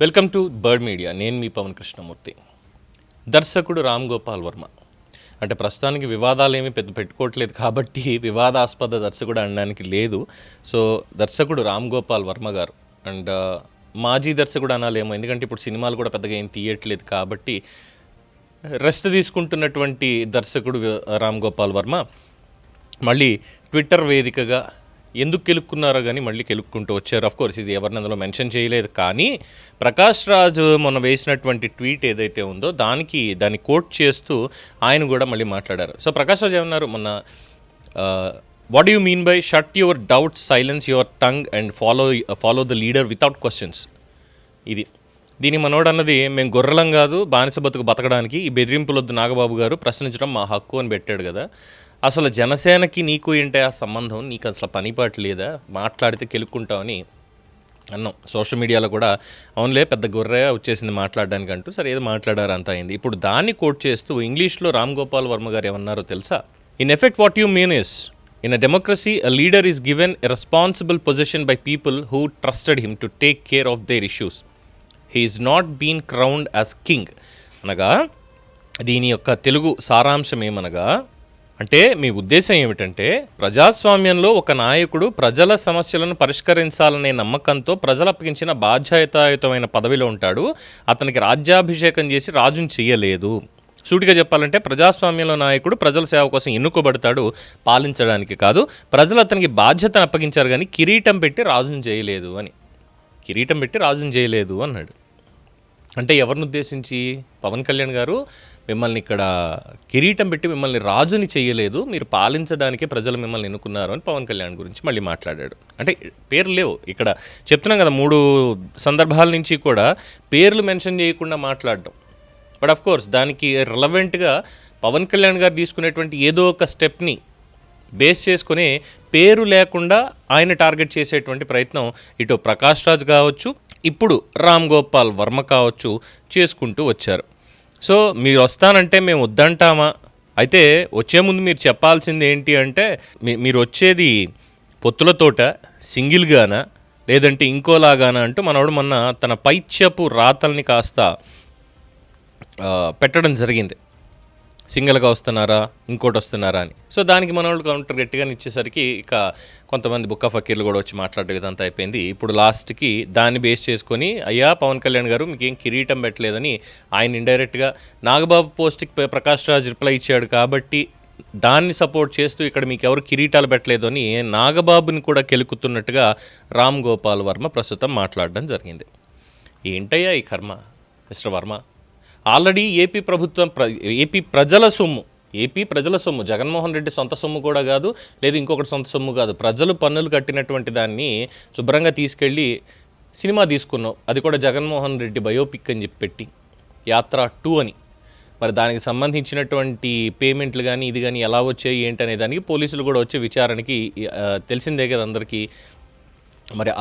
Welcome to bird media. నేను మీ పవన్ కృష్ణమూర్తి. దర్శకుడు రామ్ గోపాల్ వర్మ అంటే ప్రస్తుతానికి వివాదాలు ఏమీ పెట్టుకోవట్లేదు కాబట్టి వివాదాస్పద దర్శకుడు అనడానికి లేదు. సో దర్శకుడు రామ్ గోపాల్ వర్మ గారు అండ్ మాజీ దర్శకుడు అనాలేమో, ఎందుకంటే ఇప్పుడు సినిమాలు కూడా పెద్దగా ఏం తీయట్లేదు కాబట్టి రెస్ట్ తీసుకుంటున్నటువంటి దర్శకుడు రామ్ గోపాల్ వర్మ మళ్ళీ ట్విట్టర్ వేదికగా ఎందుకు కెలుక్కున్నారో కానీ మళ్ళీ కెలుక్కుంటూ వచ్చారు. కోర్స్ ఇది ఎవరిని అందులో మెన్షన్ చేయలేదు, కానీ ప్రకాష్ రాజ్ మొన్న వేసినటువంటి ట్వీట్ ఏదైతే ఉందో దాన్ని కోట్ చేస్తూ ఆయన కూడా మళ్ళీ మాట్లాడారు. సో ప్రకాష్ రాజ్ ఏమన్నారు మొన్న, what you mean by shut your doubts, silence your tongue and follow the leader without questions. దీని మనోడు అన్నది, మేము గొర్రెలం కాదు బానిస బతుకు బతకడానికి, ఈ బెదిరింపులొద్దు నాగబాబు గారు, ప్రశ్నించడం మా హక్కు అని పెట్టాడు కదా. అసలు జనసేనకి నీకు ఏంటి ఆ సంబంధం, నీకు అసలు పనిపాటు లేదా, మాట్లాడితే కెలుక్కుంటామని అన్నాం. సోషల్ మీడియాలో కూడా అవునులే పెద్ద గొర్రె వచ్చేసింది మాట్లాడడానికి అంటూ సరే ఏదో మాట్లాడారు అంత అయింది. ఇప్పుడు దాన్ని కోట్ చేస్తూ ఇంగ్లీష్లో రామ్ గోపాల్ వర్మ గారు ఏమన్నారో తెలుసా? In effect what you mean is, in a democracy a leader is given a responsible position by people who trusted him to take care of their issues. He is not been crowned as king. అనగా దీని యొక్క తెలుగు సారాంశం ఏమనగా, అంటే మీ ఉద్దేశం ఏమిటంటే ప్రజాస్వామ్యంలో ఒక నాయకుడు ప్రజల సమస్యలను పరిష్కరించాలనే నమ్మకంతో ప్రజలు అప్పగించిన బాధ్యతాయుతమైన పదవిలో ఉంటాడు. అతనికి రాజ్యాభిషేకం చేసి రాజుని చెయ్యలేదు. సూటిగా చెప్పాలంటే ప్రజాస్వామ్యంలో నాయకుడు ప్రజల సేవ కోసం ఎన్నుకోబడతాడు, పాలించడానికి కాదు. ప్రజలు అతనికి బాధ్యతను అప్పగించారు కానీ కిరీటం పెట్టి రాజుని చేయలేదు అని. కిరీటం పెట్టి రాజుని చేయలేదు అన్నాడు. అంటే ఎవరిని ఉద్దేశించి? పవన్ కళ్యాణ్ గారు మిమ్మల్ని ఇక్కడ కిరీటం పెట్టి మిమ్మల్ని రాజుని చేయలేదు, మీరు పాలించడానికే ప్రజలు మిమ్మల్ని ఎన్నుకున్నారు అని పవన్ కళ్యాణ్ గురించి మళ్ళీ మాట్లాడాడు. అంటే పేర్లు లేవు ఇక్కడ, చెప్తున్నాం కదా 3 సందర్భాల నుంచి కూడా పేర్లు మెన్షన్ చేయకుండా మాట్లాడడం. బట్ ఆఫ్ కోర్స్ దానికి రిలవెంట్గా పవన్ కళ్యాణ్ గారు తీసుకునేటువంటి ఏదో ఒక స్టెప్ని బేస్ చేసుకుని పేరు లేకుండా ఆయన టార్గెట్ చేసేటువంటి ప్రయత్నం ఇటు ప్రకాష్ రాజ్ కావచ్చు, ఇప్పుడు రామ్ గోపాల్ వర్మ కావచ్చు చేసుకుంటూ వచ్చారు. సో మీరు వస్తానంటే మేము వద్దంటామా? అయితే వచ్చే ముందు మీరు చెప్పాల్సింది ఏంటి అంటే, మీరు వచ్చేది పొత్తులతోట, సింగిల్గానా, లేదంటే ఇంకోలాగానా అంటూ మనోడు మొన్న తన పైత్యపు రాతల్ని కాస్త పెట్టడం జరిగింది. సింగిల్గా వస్తున్నారా, ఇంకోటి వస్తున్నారా అని. సో దానికి మనోళ్ళు కౌంటర్ గట్టిగా ఇచ్చేసరికి ఇక కొంతమంది బుక్క ఫకీర్లు కూడా వచ్చి మాట్లాడే విధంతా అయిపోయింది. ఇప్పుడు లాస్ట్కి దాన్ని బేస్ చేసుకొని, అయ్యా పవన్ కళ్యాణ్ గారు మీకు ఏం కిరీటం పెట్టలేదని ఆయన ఇండైరెక్ట్గా నాగబాబు పోస్ట్కి ప్రకాష్ రాజ్ రిప్లై ఇచ్చాడు కాబట్టి దాన్ని సపోర్ట్ చేస్తూ ఇక్కడ మీకు ఎవరు కిరీటాలు పెట్టలేదు అని నాగబాబుని కూడా కెలుకుతున్నట్టుగా రామ్ గోపాల్ వర్మ ప్రస్తుతం మాట్లాడడం జరిగింది. ఏంటయ్యా ఈ కర్మ మిస్టర్ వర్మ? ఆల్రెడీ ఏపీ ప్రభుత్వం ఏపీ ప్రజల సొమ్ము జగన్మోహన్ రెడ్డి సొంత సొమ్ము కూడా కాదు, లేదు ఇంకొకటి సొంత సొమ్ము కాదు, ప్రజలు పన్నులు కట్టినటువంటి దాన్ని శుభ్రంగా తీసుకెళ్ళి సినిమా తీసుకున్నావు. అది కూడా జగన్మోహన్ రెడ్డి బయోపిక్ అని చెప్పి పెట్టి యాత్ర 2 అని. మరి దానికి సంబంధించినటువంటి పేమెంట్లు కానీ ఇది కానీ ఎలా వచ్చాయి ఏంటి అనే దానికి పోలీసులు కూడా వచ్చే విచారణకి తెలిసిందే కదా అందరికీ. మరి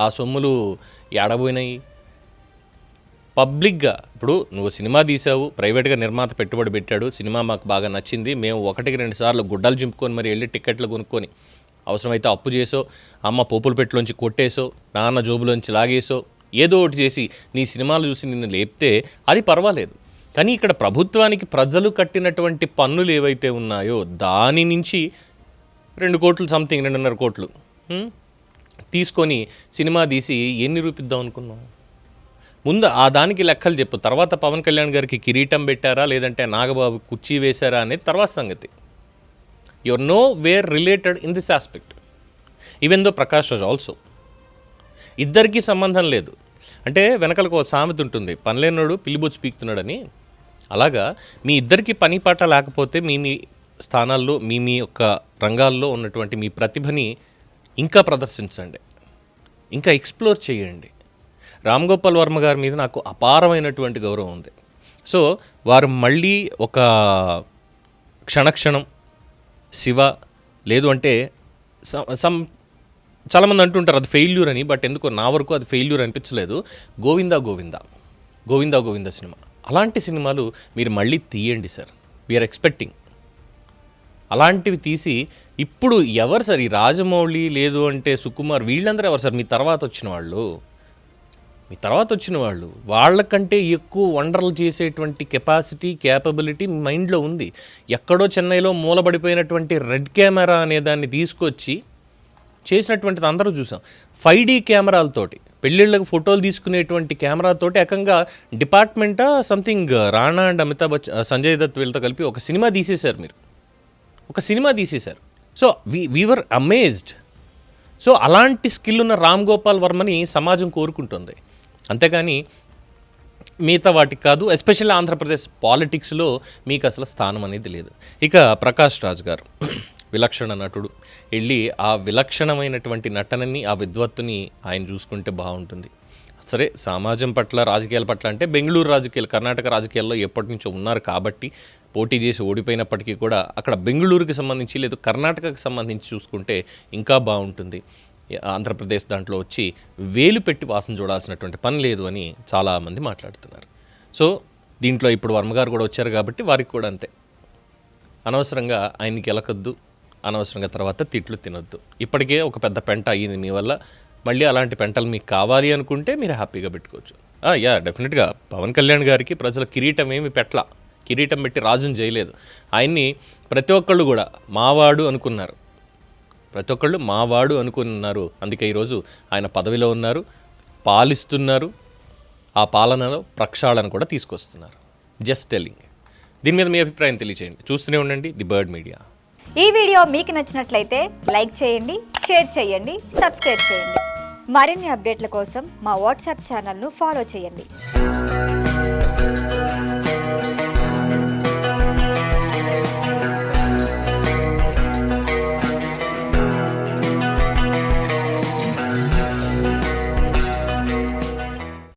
ఆ సొమ్ములు ఏడబోయినాయి? పబ్లిక్గా ఇప్పుడు నువ్వు సినిమా తీసావు, ప్రైవేట్గా నిర్మాత పెట్టుబడి పెట్టాడు, సినిమా మాకు బాగా నచ్చింది, మేము 1-2 సార్లు గుడ్డలు చింపుకొని మరి వెళ్ళి టిక్కెట్లు కొనుక్కొని అవసరమైతే అప్పు చేసో, అమ్మ పోపుల పెట్టులోంచి కొట్టేసో, నాన్న జోబులోంచి లాగేసో, ఏదో ఒకటి చేసి నీ సినిమాలు చూసి నిన్ను లేపితే అది పర్వాలేదు. కానీ ఇక్కడ ప్రభుత్వానికి ప్రజలు కట్టినటువంటి పన్నులు ఏవైతే ఉన్నాయో దాని నుంచి 2 కోట్లు సంథింగ్ 2.5 కోట్లు తీసుకొని సినిమా తీసి ఎన్ని రూపిద్దాం అనుకున్నావు? ముందు ఆ దానికి లెక్కలు చెప్పు. తర్వాత పవన్ కళ్యాణ్ గారికి కిరీటం పెట్టారా లేదంటే నాగబాబు కుర్చీ వేశారా అనేది తర్వాత సంగతి. You are nowhere related in this aspect. Even though Prakash Raj also. ఇద్దరికీ సంబంధం లేదు. అంటే వెనకలకు ఒక సామెత ఉంటుంది, పనిలేనోడు పిల్లిబొచ్చు పీకుతున్నాడని. అలాగా మీ ఇద్దరికి పని పాట లేకపోతే మీ స్థానాల్లో మీ యొక్క రంగాల్లో ఉన్నటువంటి మీ ప్రతిభని ఇంకా ప్రదర్శించండి, ఇంకా ఎక్స్ప్లోర్ చేయండి. రామ్ గోపాల్ వర్మ గారి మీద నాకు అపారమైనటువంటి గౌరవం ఉంది. సో వారు మళ్ళీ ఒక క్షణక్షణం శివ లేదు అంటే చాలామంది అంటుంటారు అది ఫెయిల్యూర్ అని, బట్ ఎందుకో నా వరకు అది ఫెయిల్యూర్ అనిపించలేదు. గోవిందా గోవిందా గోవిందా గోవిందా సినిమా, అలాంటి సినిమాలు మీరు మళ్ళీ తీయండి సార్. వీఆర్ ఎక్స్పెక్టింగ్ అలాంటివి తీసి. ఇప్పుడు ఎవరు సార్ ఈ రాజమౌళి లేదు అంటే సుకుమార్ వీళ్ళందరూ ఎవరు సార్ మీ తర్వాత వచ్చిన వాళ్ళు? మీ తర్వాత వచ్చిన వాళ్ళు వాళ్ళకంటే ఎక్కువ వండర్లు చేసేటువంటి కెపాసిటీ క్యాపబిలిటీ మైండ్లో ఉంది. ఎక్కడో చెన్నైలో మూలబడిపోయినటువంటి రెడ్ కెమెరా అనే దాన్ని తీసుకొచ్చి చేసినటువంటిది అందరూ చూసాం. 5D కెమెరాలతోటి పెళ్ళిళ్ళకు ఫోటోలు తీసుకునేటువంటి కెమెరాతోటి ఏకంగా డిపార్ట్మెంటా సంథింగ్ రాణా అండ్ అమితాబ్ బచ్చన్ సంజయ్ దత్ వీళ్ళతో కలిపి ఒక సినిమా తీసేశారు. మీరు ఒక సినిమా తీసేశారు. So we were amazed. సో అలాంటి స్కిల్ ఉన్న రామ్ గోపాల్ వర్మని సమాజం కోరుకుంటుంది, అంతేగాని మిగతా వాటికి కాదు. ఎస్పెషల్లీ ఆంధ్రప్రదేశ్ పాలిటిక్స్లో మీకు అసలు స్థానం అనేది లేదు. ఇక ప్రకాష్ రాజ్ గారు విలక్షణ నటుడు, వెళ్ళి ఆ విలక్షణమైనటువంటి నటనని ఆ విద్వత్తుని ఆయన చూసుకుంటే బాగుంటుంది. సరే, సమాజం పట్ల రాజకీయాల పట్ల అంటే బెంగళూరు రాజకీయాలు కర్ణాటక రాజకీయాల్లో ఎప్పటి నుంచో ఉన్నారు కాబట్టి పోటీ చేసి ఓడిపోయినప్పటికీ కూడా అక్కడ బెంగళూరుకి సంబంధించి లేదు కర్ణాటకకు సంబంధించి చూసుకుంటే ఇంకా బాగుంటుంది. ఆంధ్రప్రదేశ్ దాంట్లో వచ్చి వేలు పెట్టి వాసన చూడాల్సినటువంటి పని లేదు అని చాలామంది మాట్లాడుతున్నారు. సో దీంట్లో ఇప్పుడు వర్మగారు కూడా వచ్చారు కాబట్టి వారికి కూడా అంతే. అనవసరంగా ఆయనకి ఎలకద్దు, అనవసరంగా తర్వాత తిట్లు తినొద్దు. ఇప్పటికే ఒక పెద్ద పెంట అయ్యింది మీ వల్ల. మళ్ళీ అలాంటి పెంటలు మీకు కావాలి అనుకుంటే మీరు హ్యాపీగా పెట్టుకోవచ్చు. డెఫినెట్గా పవన్ కళ్యాణ్ గారికి ప్రజల కిరీటం ఏమి పెట్టలా, కిరీటం పెట్టి రాజుని చేయలేదు. ఆయన్ని ప్రతి ఒక్కళ్ళు కూడా మావాడు అనుకున్నారు, ప్రతి ఒక్కళ్ళు మావాడు అనుకున్నారు. అందుకే ఈరోజు ఆయన పదవిలో ఉన్నారు, పాలిస్తున్నారు, ఆ పాలనలో ప్రక్షాళన కూడా తీసుకొస్తున్నారు. Just telling. దీని మీద మీ అభిప్రాయం తెలియచేయండి. చూస్తూనే ఉండండి ది బర్డ్ మీడియా. ఈ వీడియో మీకు నచ్చినట్లయితే లైక్ చేయండి, షేర్ చేయండి, సబ్స్క్రైబ్ చేయండి. మరిన్ని అప్డేట్ల కోసం మా వాట్సాప్ ఛానల్ను ఫాలో చేయండి.